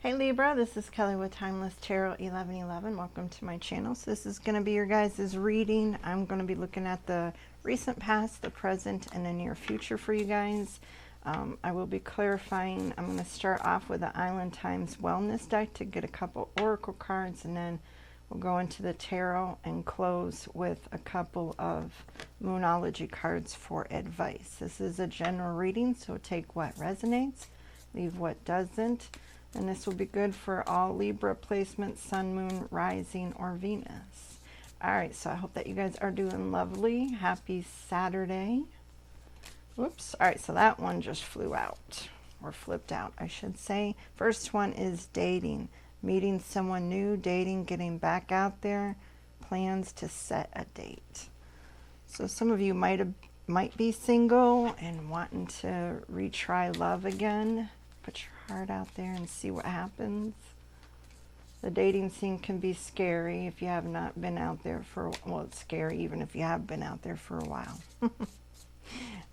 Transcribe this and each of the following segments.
Hey Libra, this is Kelly with Timeless Tarot 1111. Welcome to my channel. So this is going to be your guys' reading. I'm going to be looking at the recent past, the present, and the near future for you guys. I will be clarifying. I'm going to start off with the Island Times Wellness deck to get a couple oracle cards, and then we'll go into the tarot and close with a couple of Moonology cards for advice. This is a general reading, so take what resonates, leave what doesn't. And this will be good for all Libra placements, Sun, Moon, Rising, or Venus. Alright, so I hope that you guys are doing lovely. Happy Saturday. Whoops. Alright, so that one just flew out. Or flipped out, I should say. First one is dating. Meeting someone new, dating, getting back out there. Plans to set a date. So some of you might be single and wanting to retry love again. Put your heart out there and see what happens. The dating scene can be scary if you have not been out there for, well, it's scary even if you have been out there for a while.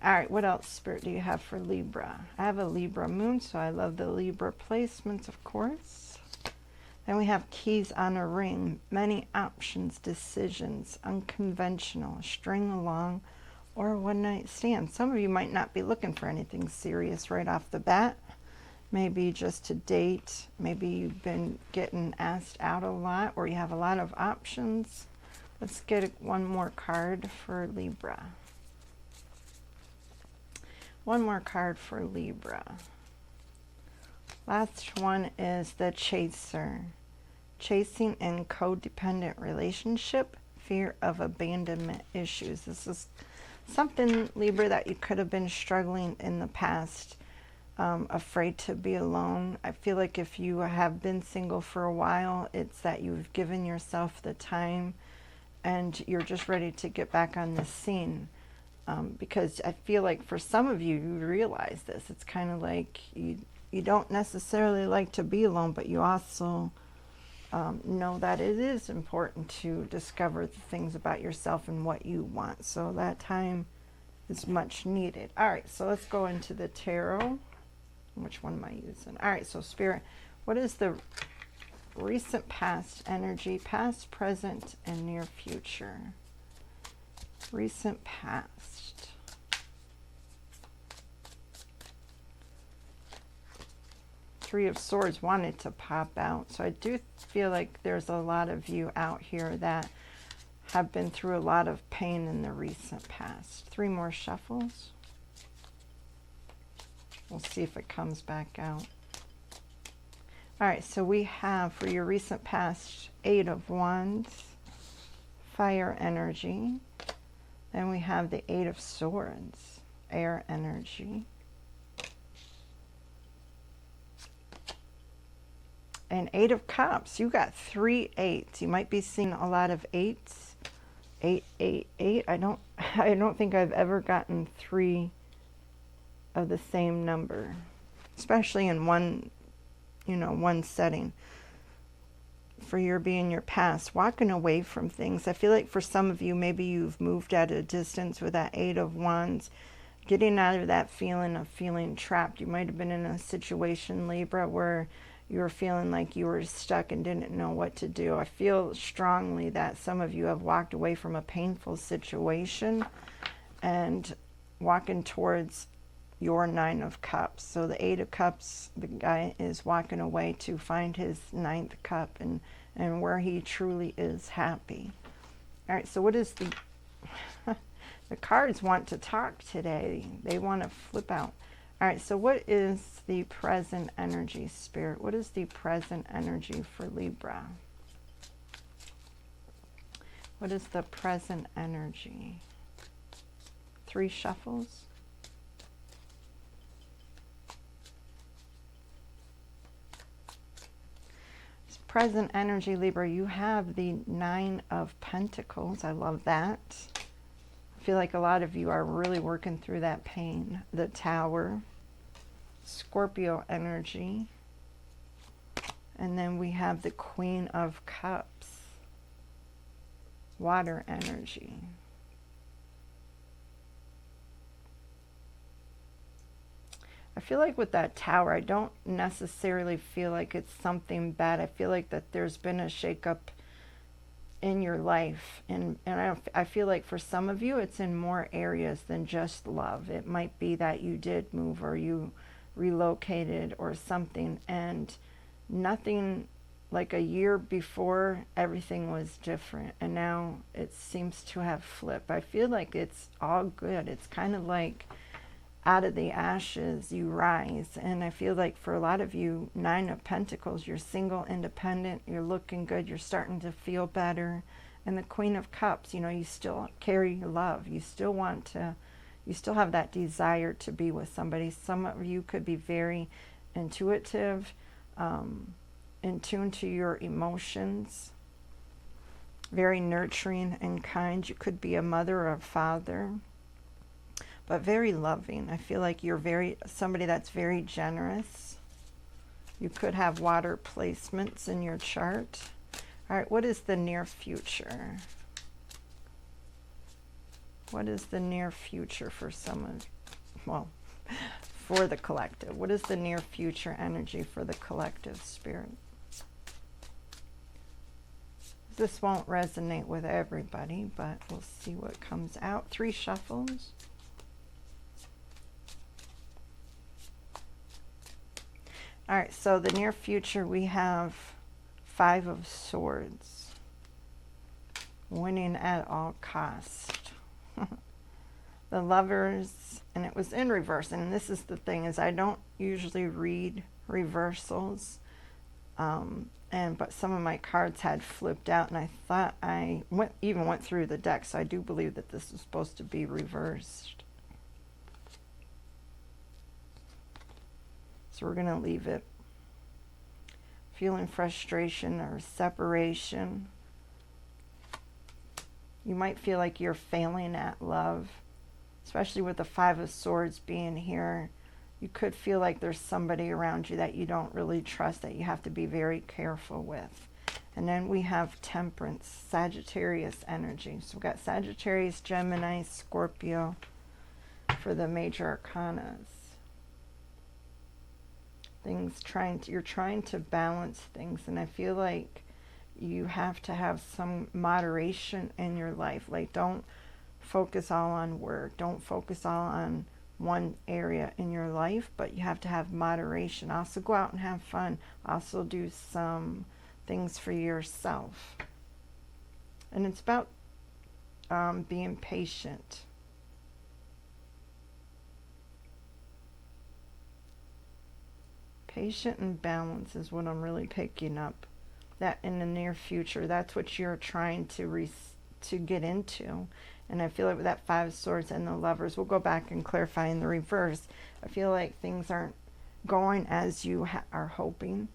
Alright, what else, Spirit, do you have for Libra? I have a Libra moon, so I love the Libra placements, of course. Then we have keys on a ring, many options, decisions, unconventional, string along, or a one-night stand. Some of you might not be looking for anything serious right off the bat. Maybe just to date. Maybe you've been getting asked out a lot, or you have a lot of options. Let's get one more card for Libra. One more card for Libra. Last one is the Chaser. Chasing in codependent relationship, fear of abandonment issues. This is something, Libra, that you could have been struggling in the past. Afraid to be alone. I feel like if you have been single for a while, it's that you've given yourself the time and you're just ready to get back on the scene. Because I feel like for some of you, you realize this. It's kind of like you don't necessarily like to be alone, but you also know that it is important to discover the things about yourself and what you want. So that time is much needed. All right, so let's go into the tarot. Which one am I using? All right, so Spirit, what is the recent past energy, past, present, and near future? Recent past. Three of Swords wanted to pop out. So I do feel like there's a lot of you out here that have been through a lot of pain in the recent past. Three more shuffles. We'll see if it comes back out. All right, so we have for your recent past, Eight of Wands, fire energy. Then we have the Eight of Swords, air energy. And Eight of Cups. You got 3 8s. You might be seeing a lot of 8s. 8, 8, 8. I don't think I've ever gotten 3 of the same number, especially in one setting. For your being your past, walking away from things. I feel like for some of you, maybe you've moved at a distance with that Eight of Wands, getting out of that feeling of feeling trapped. You might have been in a situation, Libra, where you were feeling like you were stuck and didn't know what to do. I feel strongly that some of you have walked away from a painful situation and walking towards your Nine of Cups. So the Eight of Cups, the guy is walking away to find his ninth cup and where he truly is happy. All right, so what is the the cards want to talk today. They want to flip out. All right, so what is the present energy, Spirit? What is the present energy for Libra? What is the present energy? 3 shuffles. Present energy, Libra, you have the Nine of Pentacles. I love that. I feel like a lot of you are really working through that pain. The Tower, Scorpio energy, and then we have the Queen of Cups, water energy. I feel like with that Tower, I don't necessarily feel like it's something bad. I feel like that there's been a shakeup in your life, and I feel like for some of you it's in more areas than just love. It might be that you did move or you relocated or something, and nothing, like a year before everything was different, and now it seems to have flipped. I feel like it's all good. It's kind of like out of the ashes you rise. And I feel like for a lot of you, Nine of Pentacles, you're single, independent, you're looking good, you're starting to feel better. And the Queen of Cups, you know, you still carry love. You still want to, you still have that desire to be with somebody. Some of you could be very intuitive, in tune to your emotions, very nurturing and kind. You could be a mother or a father, but very loving. I feel like you're somebody that's very generous. You could have water placements in your chart. All right, what is the near future? What is the near future for someone? Well, for the collective. What is the near future energy for the collective, Spirit? This won't resonate with everybody, but we'll see what comes out. 3 shuffles. All right, so the near future, we have 5 of Swords. Winning at all cost. The Lovers, and it was in reverse. And this is the thing, is I don't usually read reversals. But some of my cards had flipped out, and I thought I even went through the deck, so I do believe that this is supposed to be reversed. So we're going to leave it. Feeling frustration or separation. You might feel like you're failing at love, especially with the 5 of Swords being here. You could feel like there's somebody around you that you don't really trust, that you have to be very careful with. And then we have Temperance, Sagittarius energy. So we've got Sagittarius, Gemini, Scorpio for the major arcanas. You're trying to balance things, and I feel like you have to have some moderation in your life. Like, don't focus all on work. Don't focus all on one area in your life, but you have to have moderation. Also go out and have fun. Also do some things for yourself. And it's about being patient. Patient and balance is what I'm really picking up. That in the near future, that's what you're trying to get into. And I feel like with that 5 of Swords and the Lovers, we'll go back and clarify in the reverse. I feel like things aren't going as you are hoping.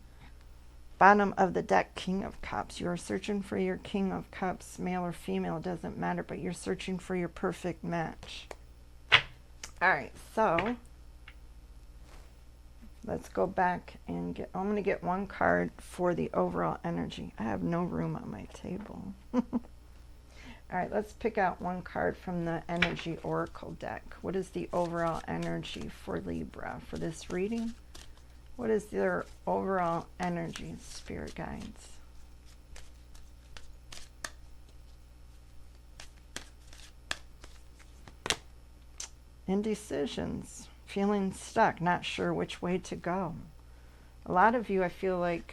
Bottom of the deck, King of Cups. You are searching for your King of Cups, male or female, doesn't matter, but you're searching for your perfect match. All right, so let's go back and I'm going to get one card for the overall energy. I have no room on my table. All right, let's pick out one card from the Energy Oracle deck. What is the overall energy for Libra for this reading? What is their overall energy, Spirit Guides? Indecisions, feeling stuck, not sure which way to go. A lot of you, I feel like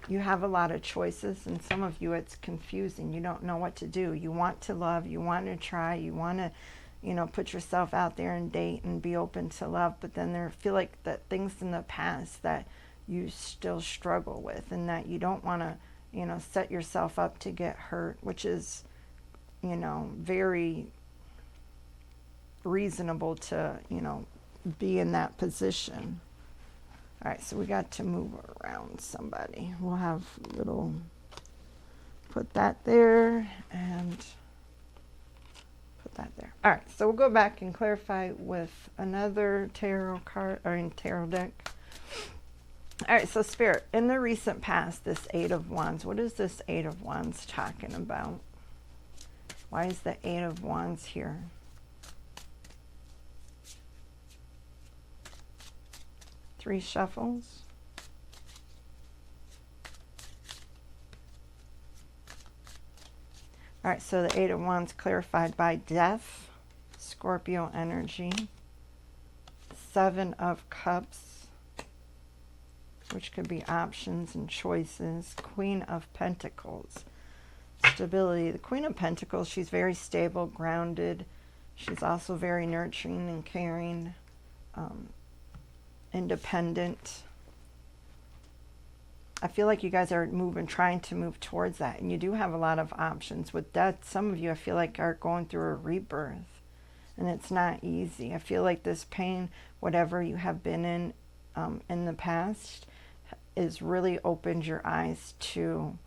you have a lot of choices, and some of you it's confusing. You don't know what to do. You want to love, you want to try, you want to, put yourself out there and date and be open to love, but then there feel like that things in the past that you still struggle with, and that you don't want to, set yourself up to get hurt, which is, very reasonable to, be in that position. All right, so we got to move around somebody. We'll have put that there and put that there. All right, so we'll go back and clarify with another tarot card, or in tarot deck. All right, so Spirit, in the recent past, this 8 of Wands, what is this 8 of Wands talking about? Why is the 8 of Wands here? 3 shuffles. All right, so the 8 of Wands clarified by death, Scorpio energy. 7 of Cups, which could be options and choices. Queen of Pentacles, stability. The Queen of Pentacles, she's very stable, grounded. She's also very nurturing and caring, independent. I feel like you guys are trying to move towards that, and you do have a lot of options. With death, some of you, I feel like, are going through a rebirth, and it's not easy. I feel like this pain, whatever you have been in the past, is really opened your eyes to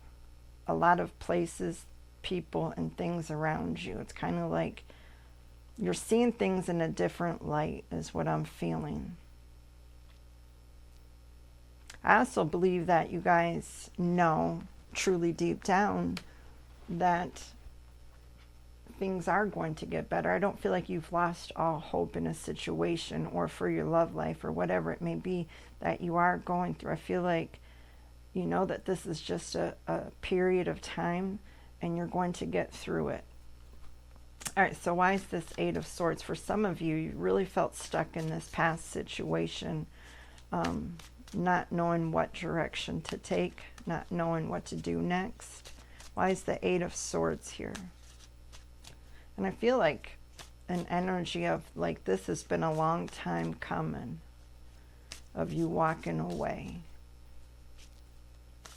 a lot of places, people, and things around you. It's kind of like you're seeing things in a different light, is what I'm feeling. I also believe that you guys know, truly deep down, that things are going to get better. I don't feel like you've lost all hope in a situation or for your love life or whatever it may be that you are going through. I feel like you know that this is just a period of time and you're going to get through it. All right, so why is this 8 of Swords? For some of you, you really felt stuck in this past situation, not knowing what direction to take, not knowing what to do next. Why is the 8 of Swords here? And I feel like an energy of like this has been a long time coming, of you walking away.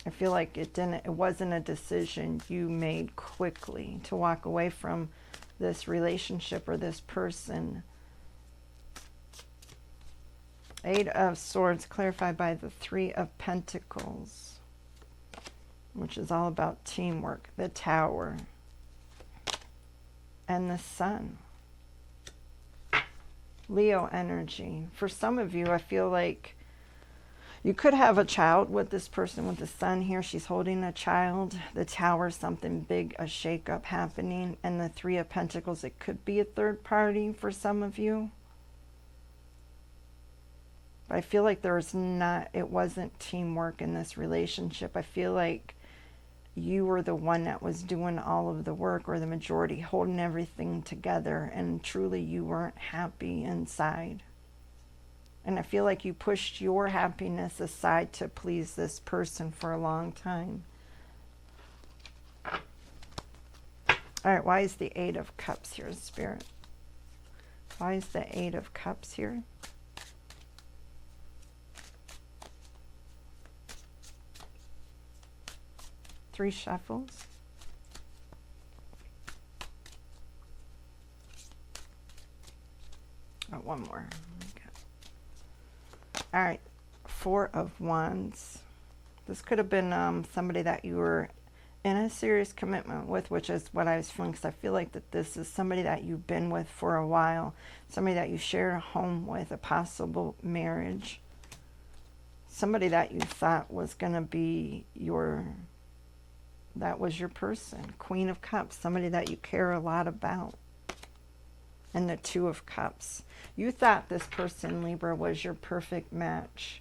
I feel like it wasn't a decision you made quickly to walk away from this relationship or this person. 8 of Swords clarified by the 3 of Pentacles, which is all about teamwork, the Tower, and the Sun. Leo energy. For some of you, I feel like you could have a child with this person with the Sun here. She's holding a child. The Tower, something big, a shakeup happening. And the 3 of Pentacles, it could be a third party for some of you. But I feel like it wasn't teamwork in this relationship. I feel like you were the one that was doing all of the work, or the majority, holding everything together. And truly you weren't happy inside. And I feel like you pushed your happiness aside to please this person for a long time. All right, why is the 8 of Cups here, Spirit? Why is the 8 of Cups here? Three shuffles. Oh, one more. All right, 4 of Wands. This could have been somebody that you were in a serious commitment with, which is what I was feeling, because I feel like that this is somebody that you've been with for a while, somebody that you share a home with, a possible marriage, somebody that you thought was going to be that was your person. Queen of Cups, somebody that you care a lot about. And the 2 of Cups. You thought this person, Libra, was your perfect match.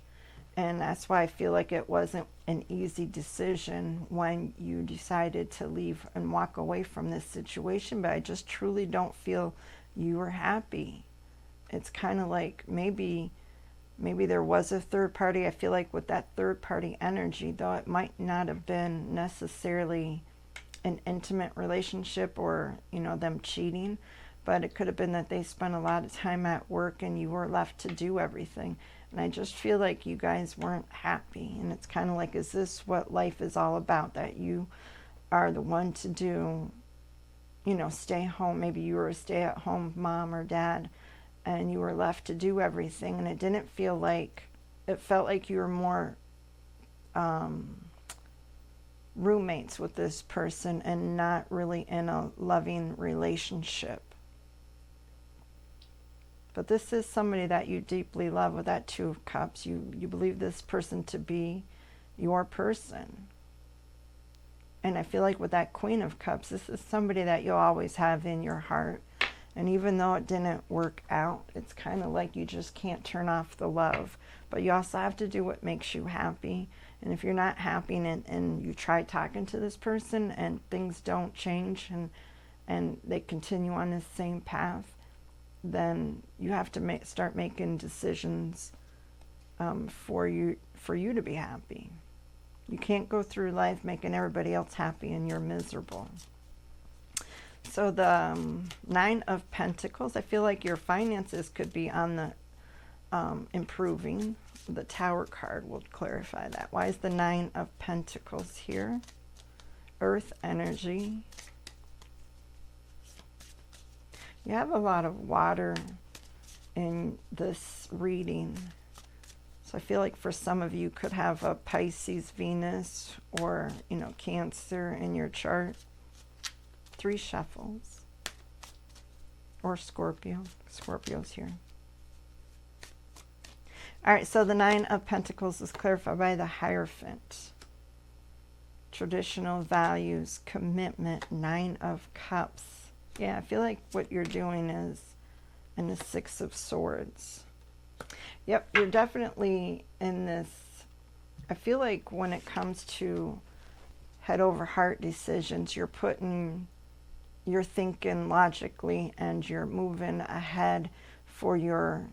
And that's why I feel like it wasn't an easy decision when you decided to leave and walk away from this situation. But I just truly don't feel you were happy. It's kind of like maybe there was a third party. I feel like with that third party energy, though it might not have been necessarily an intimate relationship or, them cheating, but it could have been that they spent a lot of time at work and you were left to do everything. And I just feel like you guys weren't happy. And it's kind of like, is this what life is all about? That you are the one to do, stay home. Maybe you were a stay-at-home mom or dad and you were left to do everything. And it didn't feel like, it felt like you were more roommates with this person and not really in a loving relationship. But this is somebody that you deeply love with that 2 of Cups. You believe this person to be your person. And I feel like with that Queen of Cups, this is somebody that you'll always have in your heart. And even though it didn't work out, it's kind of like you just can't turn off the love. But you also have to do what makes you happy. And if you're not happy and you try talking to this person and things don't change and they continue on this same path, then you have to start making decisions for you to be happy. You can't go through life making everybody else happy and you're miserable. So the 9 of Pentacles, I feel like your finances could be on the improving. The Tower card will clarify that. Why is the 9 of Pentacles here? Earth energy. You have a lot of water in this reading. So I feel like for some of you could have a Pisces Venus or, Cancer in your chart. 3 shuffles. Or Scorpio. Scorpio's here. All right, so the 9 of Pentacles is clarified by the Hierophant. Traditional values, commitment, 9 of Cups. Yeah, I feel like what you're doing is in the 6 of Swords. Yep, you're definitely in this. I feel like when it comes to head over heart decisions, you're thinking logically and you're moving ahead for your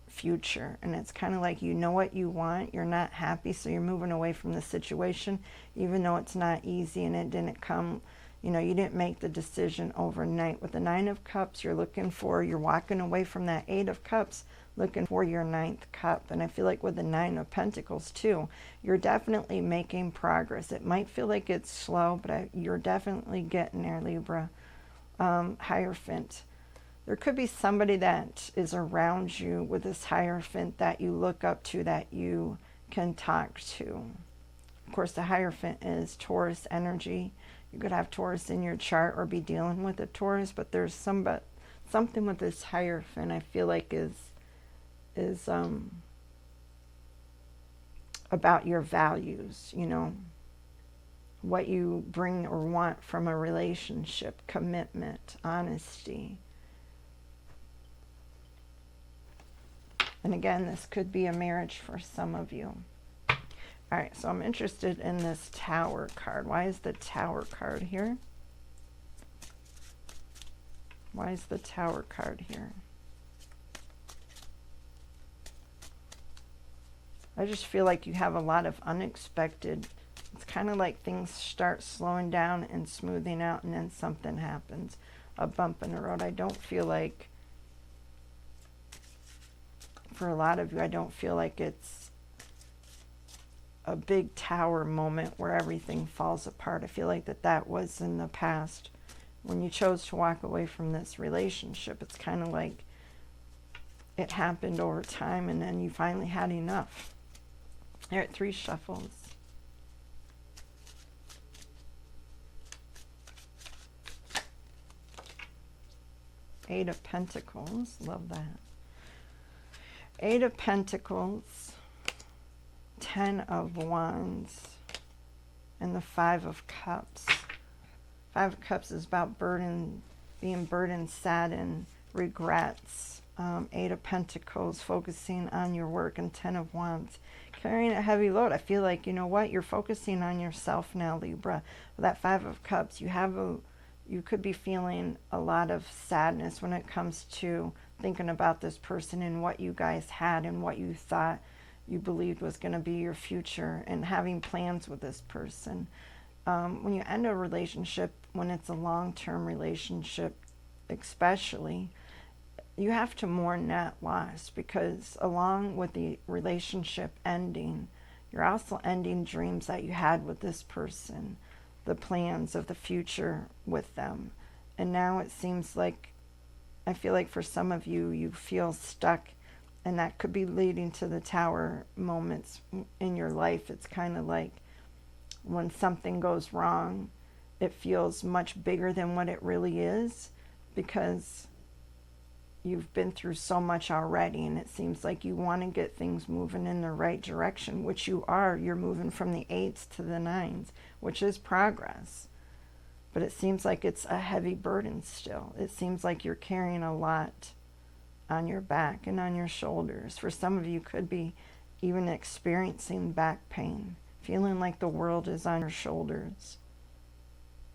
future. And it's kind of like you know what you want, you're not happy, so you're moving away from the situation, even though it's not easy and it didn't come, you didn't make the decision overnight. With the 9 of Cups, you're walking away from that 8 of Cups, looking for your 9th cup. And I feel like with the 9 of Pentacles too, you're definitely making progress. It might feel like it's slow, but you're definitely getting there, Libra. Hierophant. There could be somebody that is around you with this Hierophant that you look up to, that you can talk to. Of course, the Hierophant is Taurus energy. You could have Taurus in your chart or be dealing with a Taurus, but there's something with this Hierophant I feel like is about your values, what you bring or want from a relationship, commitment, honesty. And again, this could be a marriage for some of you. All right, so I'm interested in this Tower card. Why is the Tower card here? Why is the Tower card here? I just feel like you have a lot of unexpected. It's kind of like things start slowing down and smoothing out, and then something happens. A bump in the road. I don't feel like, for a lot of you, I don't feel like it's a big tower moment where everything falls apart. I feel like that was in the past when you chose to walk away from this relationship. It's kind of like it happened over time and then you finally had enough. All right, 3 shuffles. Eight of Pentacles, love that. 8 of Pentacles, 10 of Wands, and the 5 of Cups. 5 of Cups is about being burdened, saddened, regrets. 8 of Pentacles, focusing on your work, and 10 of Wands, carrying a heavy load. I feel like, you know what, you're focusing on yourself now, Libra. With that 5 of Cups, you could be feeling a lot of sadness when it comes to thinking about this person and what you guys had and what you thought you believed was going to be your future, and having plans with this person. When you end a relationship, when it's a long-term relationship especially, you have to mourn that loss, because along with the relationship ending, you're also ending dreams that you had with this person, the plans of the future with them. And now it seems like, I feel like for some of you, you feel stuck, and that could be leading to the Tower moments in your life. It's kind of like when something goes wrong, it feels much bigger than what it really is, because you've been through so much already, and it seems like you want to get things moving in the right direction, which you are. You're moving from the 8s to the 9s, which is progress. but it seems like it's a heavy burden still. It seems like you're carrying a lot on your back and on your shoulders. For some of you, could be even experiencing back pain, feeling like the world is on your shoulders,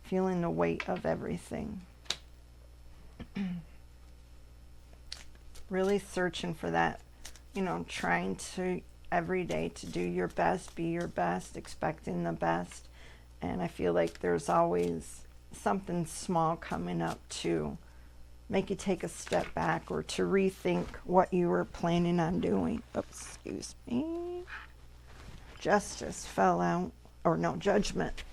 feeling the weight of everything. Really searching for that, you know, trying to every day to do your best, be your best, expecting the best. And I feel like there's always something small coming up to make you take a step back or to rethink what you were planning on doing. Oops, excuse me. Justice fell out, or no, judgment.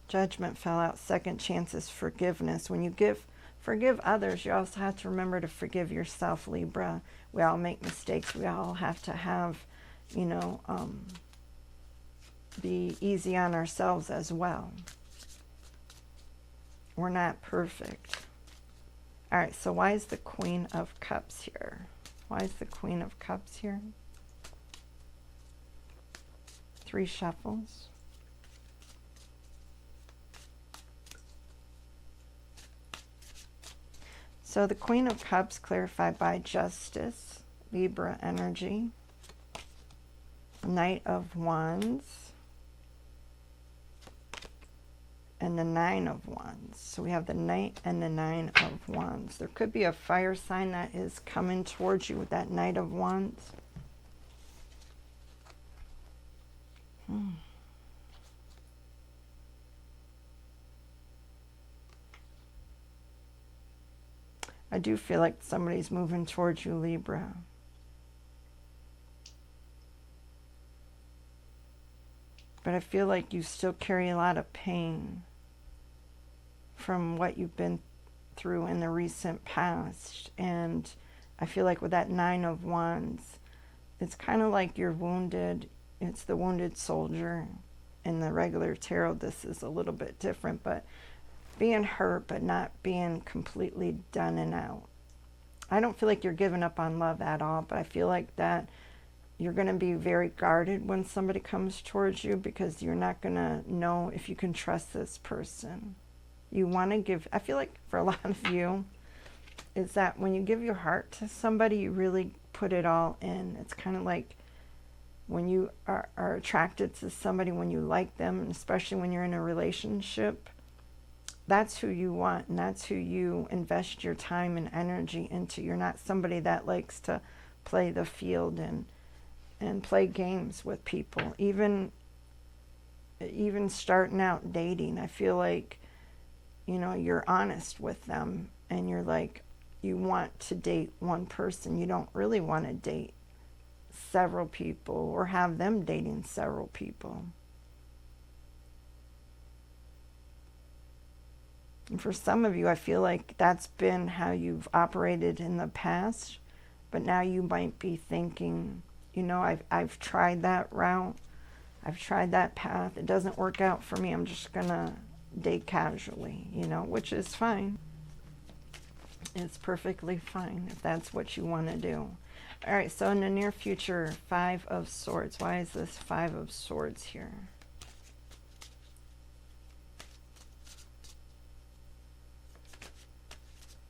Judgment fell out. Second chances, forgiveness. When you forgive others, you also have to remember to forgive yourself, Libra. We all make mistakes. We all have to have, you know, be easy on ourselves as well. We're not perfect. All right, so why is the Queen of Cups here? Why is the Queen of Cups here? 3 shuffles. So the Queen of Cups clarified by Justice, Libra energy. Knight of Wands. And the 9 of Wands. So we have the Knight and the 9 of Wands. There could be a fire sign that is coming towards you with that Knight of Wands. I do feel like somebody's moving towards you, Libra. But I feel like you still carry a lot of pain from what you've been through in the recent past. And I feel like with that 9 of Wands, it's kind of like you're wounded. It's the wounded soldier. In the regular tarot, this is a little bit different, but being hurt, but not being completely done and out. I don't feel like you're giving up on love at all, but I feel like that you're going to be very guarded when somebody comes towards you, because you're not going to know if you can trust this person. You want to give, I feel like for a lot of you, is that when you give your heart to somebody, you really put it all in. It's kind of like when you are attracted to somebody, when you like them, and especially when you're in a relationship, that's who you want, and that's who you invest your time and energy into. You're not somebody that likes to play the field and play games with people. Even starting out dating, I feel like, you know, you're honest with them, and you're like, you want to date one person. You don't really want to date several people or have them dating several people. And for some of you, I feel like that's been how you've operated in the past, but now you might be thinking, you know, I've tried that route. I've tried that path. It doesn't work out for me. I'm just going to date casually, you know, which is fine. It's perfectly fine if that's what you want to do. All right, so in the near future, 5 of Swords. Why is this 5 of Swords here?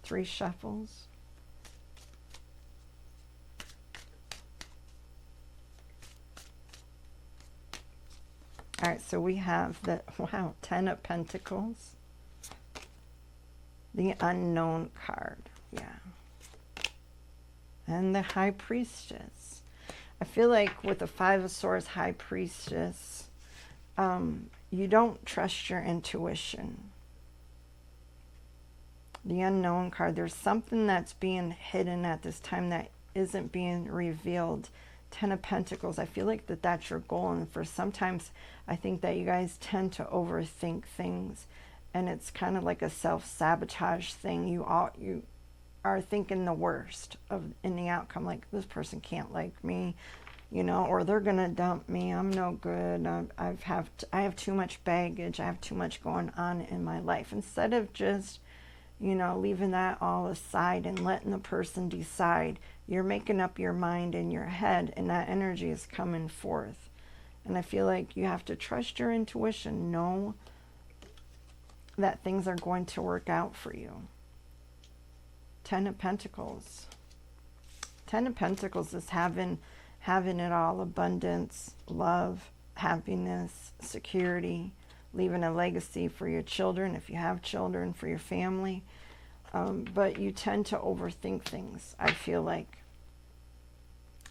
Three shuffles. All right, so we have the, wow, 10 of Pentacles. The Unknown card, yeah. And the High Priestess. I feel like with the 5 of Swords, High Priestess, you don't trust your intuition. The Unknown card, there's something that's being hidden at this time that isn't being revealed. 10 of Pentacles, I feel like that's your goal. And for sometimes, I think that you guys tend to overthink things. And it's kind of like a self-sabotage thing. You are thinking the worst in the outcome. Like, this person can't like me, you know, or they're going to dump me. I'm no good. I have too much baggage. I have too much going on in my life. Instead of just, you know, leaving that all aside and letting the person decide, you're making up your mind in your head, and that energy is coming forth. And I feel like you have to trust your intuition. Know that things are going to work out for you. Ten of Pentacles. Ten of Pentacles is having it all. Abundance, love, happiness, security, leaving a legacy for your children, if you have children, for your family. But you tend to overthink things, I feel like.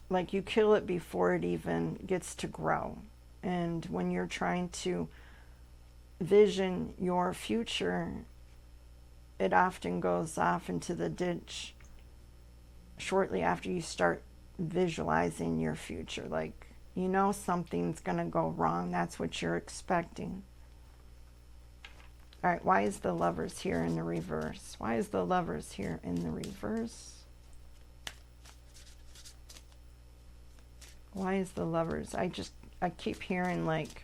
Like you kill it before it even gets to grow. And when you're trying to vision your future, it often goes off into the ditch shortly after you start visualizing your future. Like, you know something's going to go wrong. That's what you're expecting. All right, why is the Lovers here in the reverse? Why is the Lovers here in the reverse? Why is the Lovers? I keep hearing like,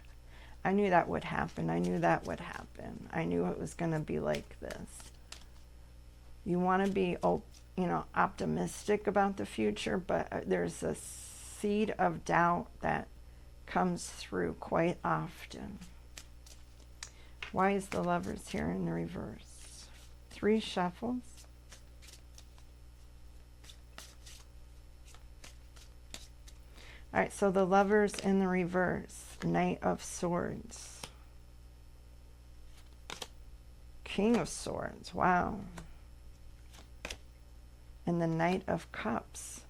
I knew that would happen. I knew that would happen. I knew it was going to be like this. You want to be, optimistic about the future, but there's a seed of doubt that comes through quite often. Why is the Lovers here in the reverse? 3 shuffles. All right, so the Lovers in the reverse. Knight of Swords. King of Swords. Wow. And the Knight of Cups.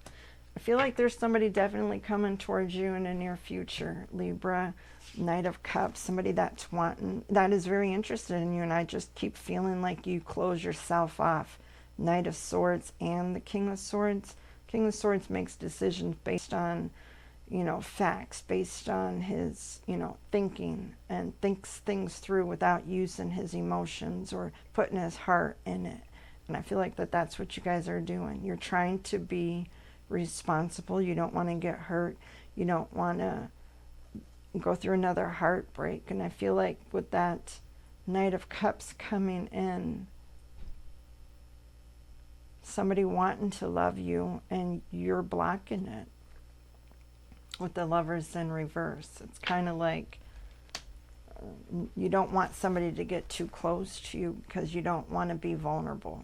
I feel like there's somebody definitely coming towards you in the near future, Libra. Knight of Cups. Somebody that is very interested in you, and I just keep feeling like you close yourself off. Knight of Swords and the King of Swords. King of Swords makes decisions based on facts, based on his, thinking, and thinks things through without using his emotions or putting his heart in it. And I feel like that's what you guys are doing. You're trying to be responsible. You don't want to get hurt. You don't want to go through another heartbreak. And I feel like with that Knight of Cups coming in, somebody wanting to love you and you're blocking it. With the Lovers in reverse, it's kind of like you don't want somebody to get too close to you because you don't want to be vulnerable.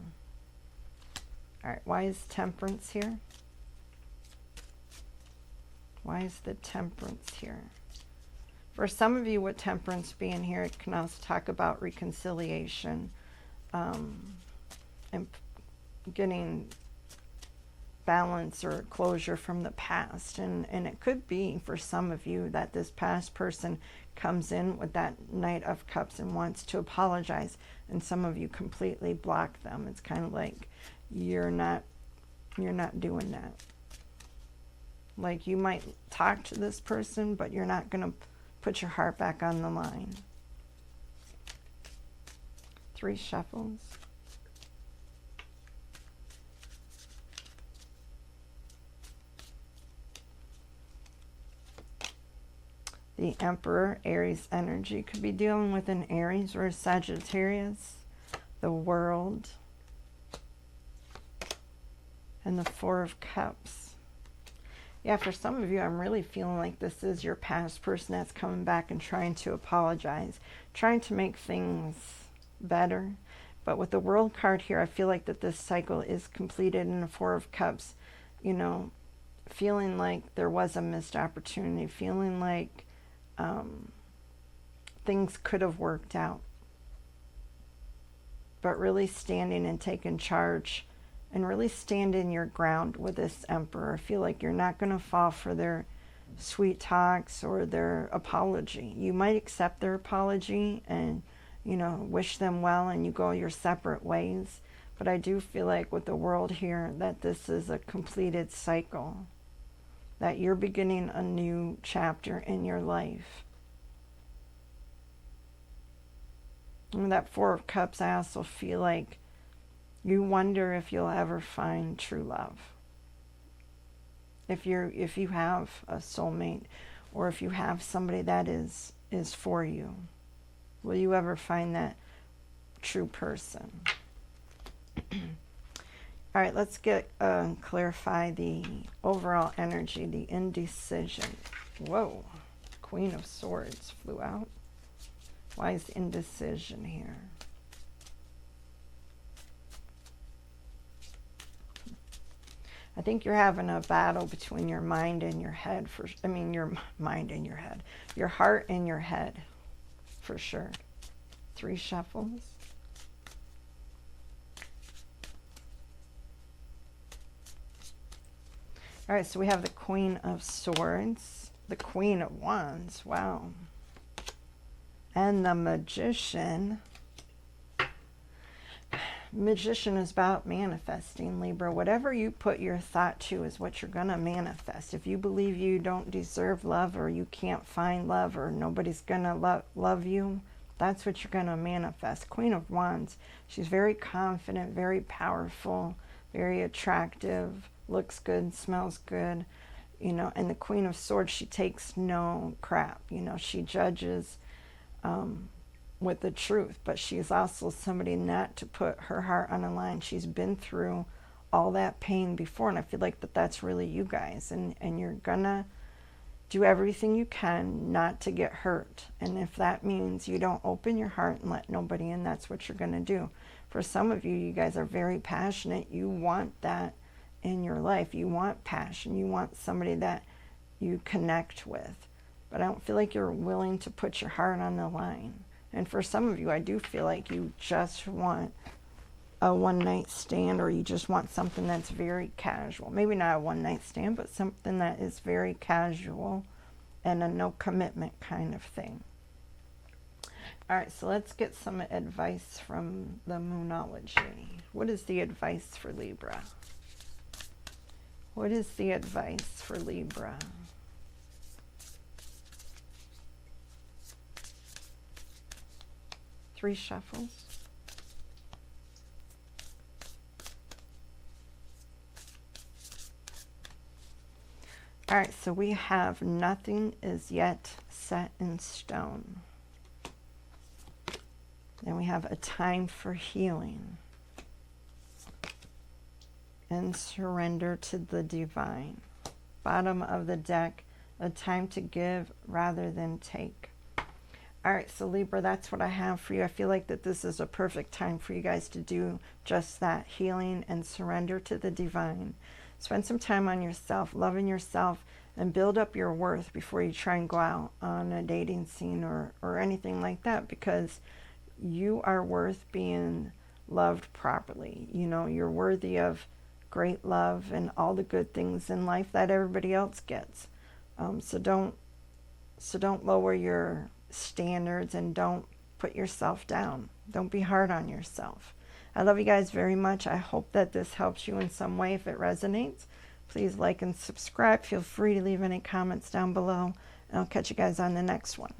All right, why is Temperance here? Why is the Temperance here? For some of you, with Temperance being here, it can also talk about reconciliation and getting balance or closure from the past. And it could be for some of you that this past person comes in with that Knight of Cups and wants to apologize, and some of you completely block them. It's kind of like you're not doing that. Like you might talk to this person, but you're not going to put your heart back on the line. 3 shuffles. The Emperor, Aries energy. Could be dealing with an Aries or a Sagittarius. The World. And the 4 of Cups. Yeah, for some of you, I'm really feeling like this is your past person that's coming back and trying to apologize. Trying to make things better. But with the World card here, I feel like that this cycle is completed in the 4 of Cups. Feeling like there was a missed opportunity. Feeling like things could have worked out, but really standing and taking charge and really standing your ground with this Emperor. I feel like you're not going to fall for their sweet talks or their apology. You might accept their apology and wish them well and you go your separate ways, but I do feel like with the World here that this is a completed cycle, that you're beginning a new chapter in your life. And that 4 of Cups, I also feel like you wonder if you'll ever find true love. If you have a soulmate, or if you have somebody that is for you, will you ever find that true person? All right, let's clarify the overall energy, the indecision. Whoa, Queen of Swords flew out. Why is indecision here? I think you're having a battle between your mind and your head. Your mind and your head. Your heart and your head, for sure. 3 shuffles. All right, so we have the Queen of Swords, the Queen of Wands, wow. And the Magician. Magician is about manifesting, Libra. Whatever you put your thought to is what you're going to manifest. If you believe you don't deserve love, or you can't find love, or nobody's going to love you, that's what you're going to manifest. Queen of Wands, she's very confident, very powerful, very attractive, looks good, smells good, you know. And the Queen of Swords, she takes no crap, you know. She judges with the truth, but she's also somebody not to put her heart on the line. She's been through all that pain before, and I feel like that's really you guys, and you're gonna do everything you can not to get hurt. And if that means you don't open your heart and let nobody in, that's what you're gonna do. For some of you, you guys are very passionate. You want that in your life. You want passion. You want somebody that you connect with, but I don't feel like you're willing to put your heart on the line. And for some of you, I do feel like you just want a one-night stand, or you just want something that's very casual. Maybe not a one-night stand, but something that is very casual and a no commitment kind of thing. All right, so let's get some advice from the Moonology. What is the advice for Libra? What is the advice for Libra? Three shuffles. All right, so we have nothing is yet set in stone. Then we have a time for healing and surrender to the divine. Bottom of the deck, a time to give rather than take. All right, so Libra, that's what I have for you. I feel like that this is a perfect time for you guys to do just that, healing and surrender to the divine. Spend some time on yourself, loving yourself, and build up your worth before you try and go out on a dating scene or anything like that, because you are worth being loved properly. You know, you're worthy of great love and all the good things in life that everybody else gets. So don't lower your standards, and don't put yourself down. Don't be hard on yourself. I love you guys very much. I hope that this helps you in some way. If it resonates, please like and subscribe. Feel free to leave any comments down below, and I'll catch you guys on the next one.